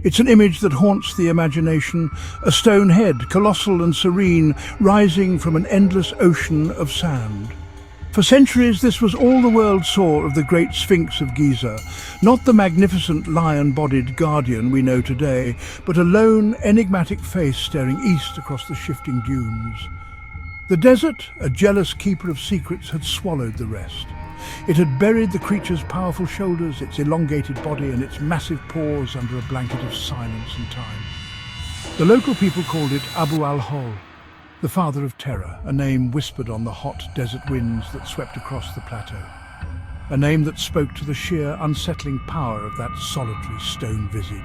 It's an image that haunts the imagination, a stone head, colossal and serene, rising from an endless ocean of sand. For centuries, this was all the world saw of the great Sphinx of Giza, not the magnificent lion-bodied guardian we know today, but a lone, enigmatic face staring east across the shifting dunes. The desert, a jealous keeper of secrets, had swallowed the rest. It had buried the creature's powerful shoulders, its elongated body, and its massive paws under a blanket of silence and time. The local people called it Abu al-Hol, the father of terror, a name whispered on the hot desert winds that swept across the plateau. A name that spoke to the sheer, unsettling power of that solitary stone visage.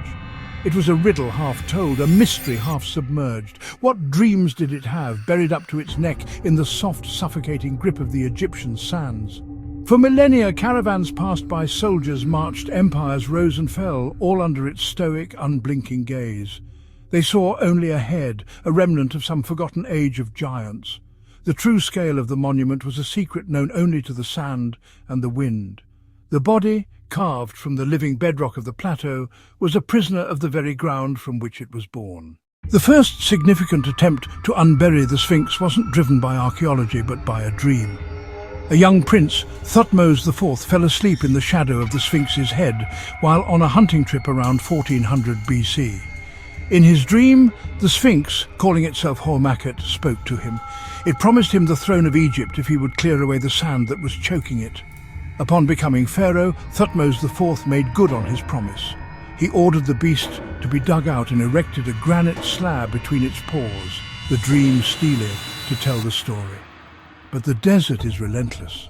It was a riddle half told, a mystery half submerged. What dreams did it have, buried up to its neck in the soft, suffocating grip of the Egyptian sands? For millennia, caravans passed by, soldiers marched, empires rose and fell, all under its stoic, unblinking gaze. They saw only a head, a remnant of some forgotten age of giants. The true scale of the monument was a secret known only to the sand and the wind. The body, carved from the living bedrock of the plateau, was a prisoner of the very ground from which it was born. The first significant attempt to unbury the Sphinx wasn't driven by archaeology but by a dream. A young prince, Thutmose IV, fell asleep in the shadow of the Sphinx's head while on a hunting trip around 1400 BC. In his dream, the Sphinx, calling itself Hormaket, spoke to him. It promised him the throne of Egypt if he would clear away the sand that was choking it. Upon becoming pharaoh, Thutmose IV made good on his promise. He ordered the beast to be dug out and erected a granite slab between its paws, the dream stele, to tell the story. But the desert is relentless.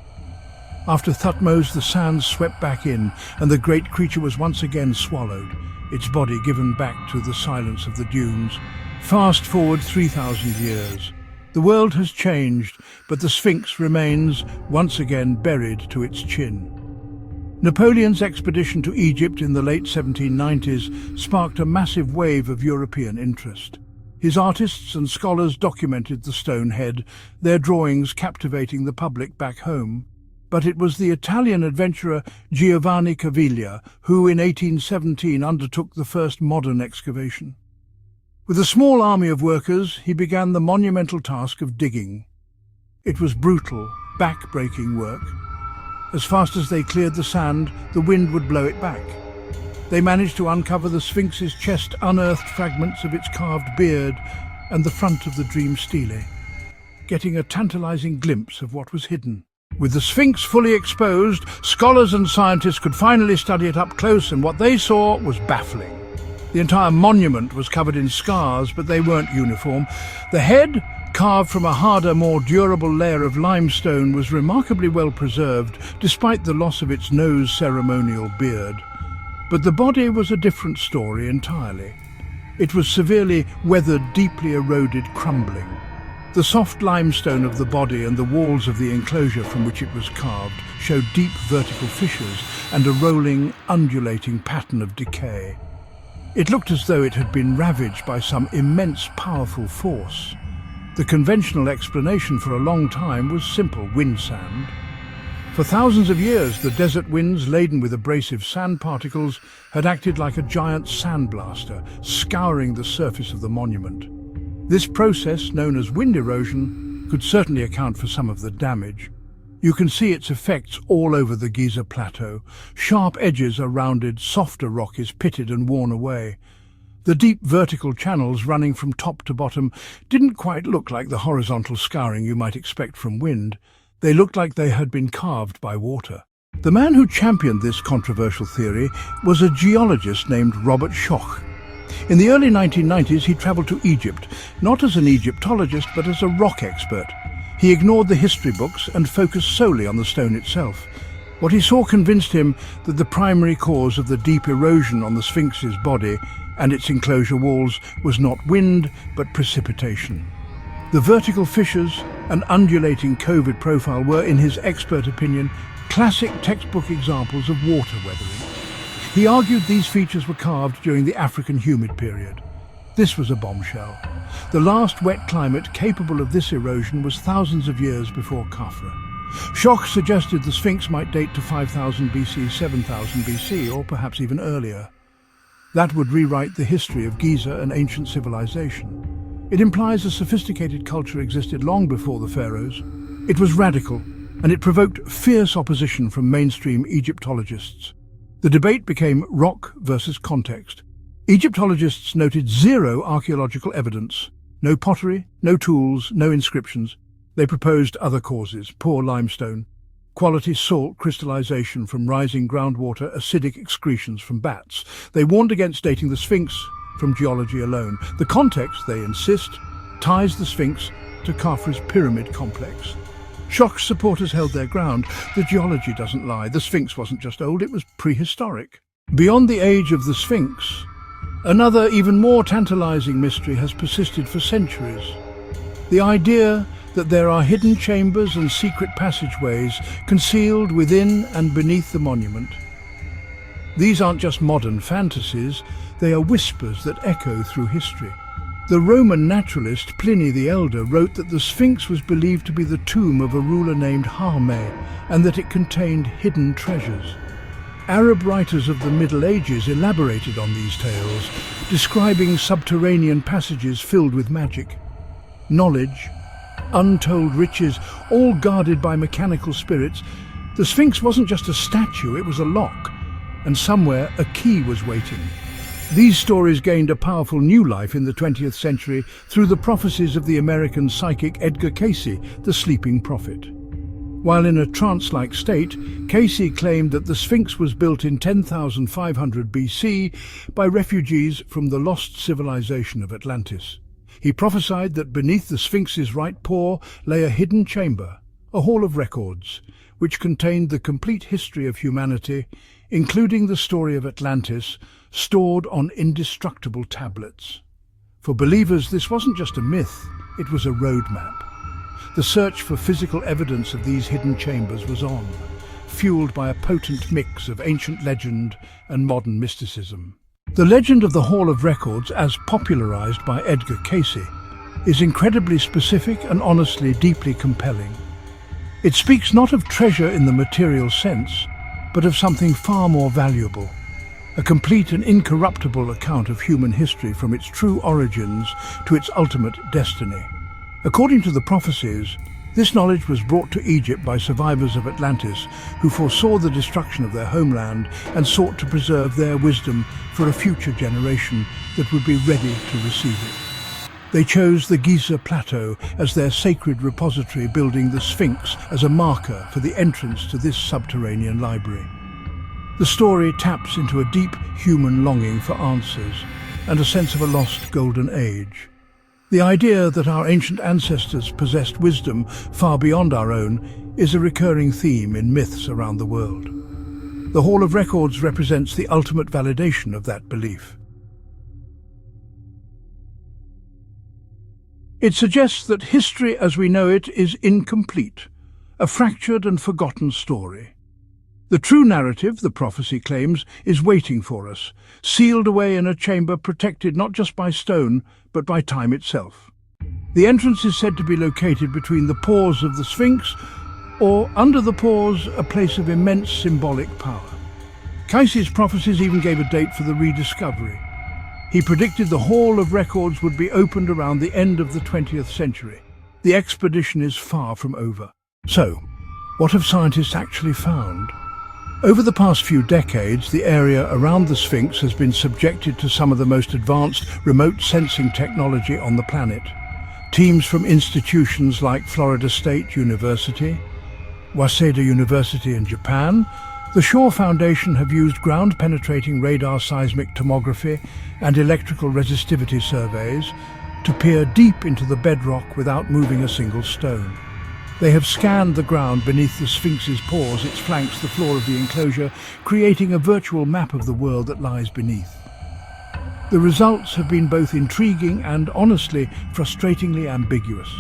After Thutmose, the sands swept back in, and the great creature was once again swallowed, its body given back to the silence of the dunes. Fast forward 3,000 years. The world has changed, but the Sphinx remains, once again buried to its chin. Napoleon's expedition to Egypt in the late 1790s sparked a massive wave of European interest. His artists and scholars documented the stone head, their drawings captivating the public back home. But it was the Italian adventurer Giovanni Caviglia who in 1817 undertook the first modern excavation. With a small army of workers, he began the monumental task of digging. It was brutal, back-breaking work. As fast as they cleared the sand, the wind would blow it back. They managed to uncover the Sphinx's chest, unearthed fragments of its carved beard and the front of the dream stele, getting a tantalizing glimpse of what was hidden. With the Sphinx fully exposed, scholars and scientists could finally study it up close, and what they saw was baffling. The entire monument was covered in scars, but they weren't uniform. The head, carved from a harder, more durable layer of limestone, was remarkably well preserved, despite the loss of its nose ceremonial beard. But the body was a different story entirely. It was severely weathered, deeply eroded, crumbling. The soft limestone of the body and the walls of the enclosure from which it was carved showed deep vertical fissures and a rolling, undulating pattern of decay. It looked as though it had been ravaged by some immense, powerful force. The conventional explanation for a long time was simple: wind sand. For thousands of years, the desert winds, laden with abrasive sand particles, had acted like a giant sandblaster, scouring the surface of the monument. This process, known as wind erosion, could certainly account for some of the damage. You can see its effects all over the Giza plateau. Sharp edges are rounded, softer rock is pitted and worn away. The deep vertical channels running from top to bottom didn't quite look like the horizontal scouring you might expect from wind. They looked like they had been carved by water. The man who championed this controversial theory was a geologist named Robert Schoch. In the early 1990s, he travelled to Egypt, not as an Egyptologist, but as a rock expert. He ignored the history books and focused solely on the stone itself. What he saw convinced him that the primary cause of the deep erosion on the Sphinx's body and its enclosure walls was not wind, but precipitation. The vertical fissures and undulating coved profile were, in his expert opinion, classic textbook examples of water weathering. He argued these features were carved during the African humid period. This was a bombshell. The last wet climate capable of this erosion was thousands of years before Khafra. Schoch suggested the Sphinx might date to 5000 BC, 7000 BC, or perhaps even earlier. That would rewrite the history of Giza and ancient civilization. It implies a sophisticated culture existed long before the pharaohs. It was radical, and it provoked fierce opposition from mainstream Egyptologists. The debate became rock versus context. Egyptologists noted zero archaeological evidence. No pottery, no tools, no inscriptions. They proposed other causes: poor limestone, quality salt crystallization from rising groundwater, acidic excretions from bats. They warned against dating the Sphinx from geology alone. The context, they insist, ties the Sphinx to Khafre's pyramid complex. Shock supporters held their ground. The geology doesn't lie. The Sphinx wasn't just old, it was prehistoric. Beyond the age of the Sphinx, another, even more tantalizing mystery has persisted for centuries. The idea that there are hidden chambers and secret passageways concealed within and beneath the monument. These aren't just modern fantasies, they are whispers that echo through history. The Roman naturalist Pliny the Elder wrote that the Sphinx was believed to be the tomb of a ruler named Hame, and that it contained hidden treasures. Arab writers of the Middle Ages elaborated on these tales, describing subterranean passages filled with magic, knowledge, untold riches, all guarded by mechanical spirits. The Sphinx wasn't just a statue, it was a lock, and somewhere a key was waiting. These stories gained a powerful new life in the 20th century through the prophecies of the American psychic Edgar Cayce, the sleeping prophet. While in a trance-like state, Cayce claimed that the Sphinx was built in 10,500 BC by refugees from the lost civilization of Atlantis. He prophesied that beneath the Sphinx's right paw lay a hidden chamber, a hall of records, which contained the complete history of humanity, including the story of Atlantis, stored on indestructible tablets. For believers, this wasn't just a myth, it was a roadmap. The search for physical evidence of these hidden chambers was on, fueled by a potent mix of ancient legend and modern mysticism. The legend of the Hall of Records, as popularized by Edgar Cayce, is incredibly specific and honestly deeply compelling. It speaks not of treasure in the material sense, but of something far more valuable. A complete and incorruptible account of human history from its true origins to its ultimate destiny. According to the prophecies, this knowledge was brought to Egypt by survivors of Atlantis who foresaw the destruction of their homeland and sought to preserve their wisdom for a future generation that would be ready to receive it. They chose the Giza Plateau as their sacred repository, building the Sphinx as a marker for the entrance to this subterranean library. The story taps into a deep human longing for answers and a sense of a lost golden age. The idea that our ancient ancestors possessed wisdom far beyond our own is a recurring theme in myths around the world. The Hall of Records represents the ultimate validation of that belief. It suggests that history as we know it is incomplete, a fractured and forgotten story. The true narrative, the prophecy claims, is waiting for us, sealed away in a chamber protected not just by stone, but by time itself. The entrance is said to be located between the paws of the Sphinx, or under the paws, a place of immense symbolic power. Cayce's prophecies even gave a date for the rediscovery. He predicted the Hall of Records would be opened around the end of the 20th century. The expedition is far from over. So, what have scientists actually found? Over the past few decades, the area around the Sphinx has been subjected to some of the most advanced remote sensing technology on the planet. Teams from institutions like Florida State University, Waseda University in Japan, the Shaw Foundation have used ground-penetrating radar seismic tomography and electrical resistivity surveys to peer deep into the bedrock without moving a single stone. They have scanned the ground beneath the Sphinx's paws, its flanks, the floor of the enclosure, creating a virtual map of the world that lies beneath. The results have been both intriguing and, honestly, frustratingly ambiguous.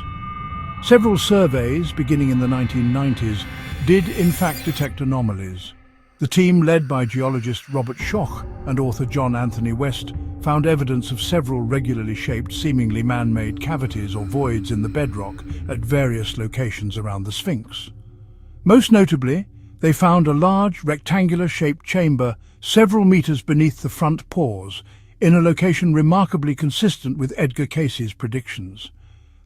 Several surveys, beginning in the 1990s, did in fact detect anomalies. The team, led by geologist Robert Schoch and author John Anthony West, found evidence of several regularly shaped, seemingly man-made cavities or voids in the bedrock at various locations around the Sphinx. Most notably, they found a large, rectangular-shaped chamber several meters beneath the front paws, in a location remarkably consistent with Edgar Cayce's predictions.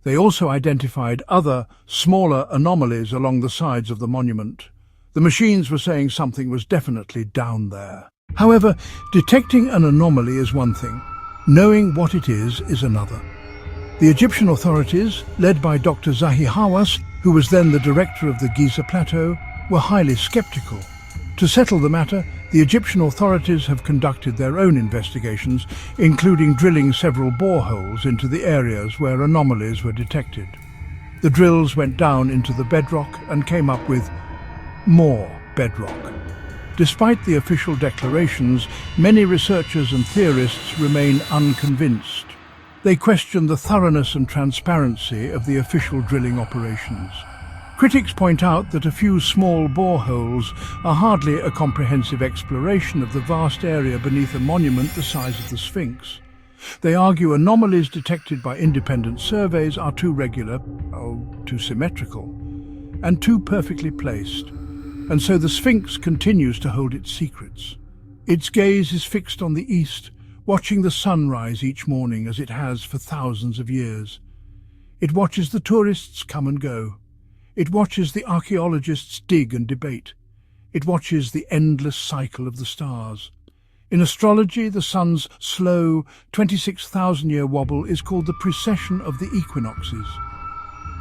They also identified other, smaller anomalies along the sides of the monument. The machines were saying something was definitely down there. However, detecting an anomaly is one thing. Knowing what it is another. The Egyptian authorities, led by Dr. Zahi Hawass, who was then the director of the Giza Plateau, were highly skeptical. To settle the matter, the Egyptian authorities have conducted their own investigations, including drilling several boreholes into the areas where anomalies were detected. The drills went down into the bedrock and came up with more bedrock. Despite the official declarations, many researchers and theorists remain unconvinced. They question the thoroughness and transparency of the official drilling operations. Critics point out that a few small boreholes are hardly a comprehensive exploration of the vast area beneath a monument the size of the Sphinx. They argue anomalies detected by independent surveys are too regular, too symmetrical, and too perfectly placed. And so the Sphinx continues to hold its secrets. Its gaze is fixed on the east, watching the sun rise each morning as it has for thousands of years. It watches the tourists come and go. It watches the archaeologists dig and debate. It watches the endless cycle of the stars. In astrology, the sun's slow, 26,000-year wobble is called the precession of the equinoxes.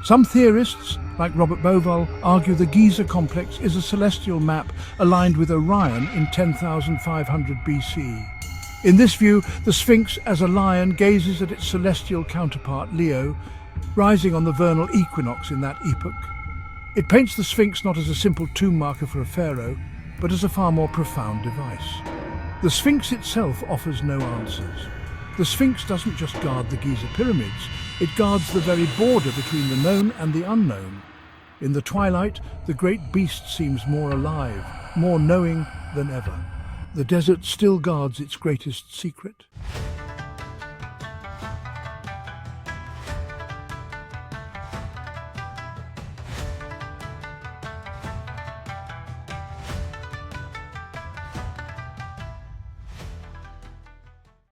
Some theorists, like Robert Bauval, argue the Giza complex is a celestial map aligned with Orion in 10,500 BC. In this view, the Sphinx as a lion gazes at its celestial counterpart, Leo, rising on the vernal equinox in that epoch. It paints the Sphinx not as a simple tomb marker for a pharaoh, but as a far more profound device. The Sphinx itself offers no answers. The Sphinx doesn't just guard the Giza pyramids, it guards the very border between the known and the unknown. In the twilight, the great beast seems more alive, more knowing than ever. The desert still guards its greatest secret.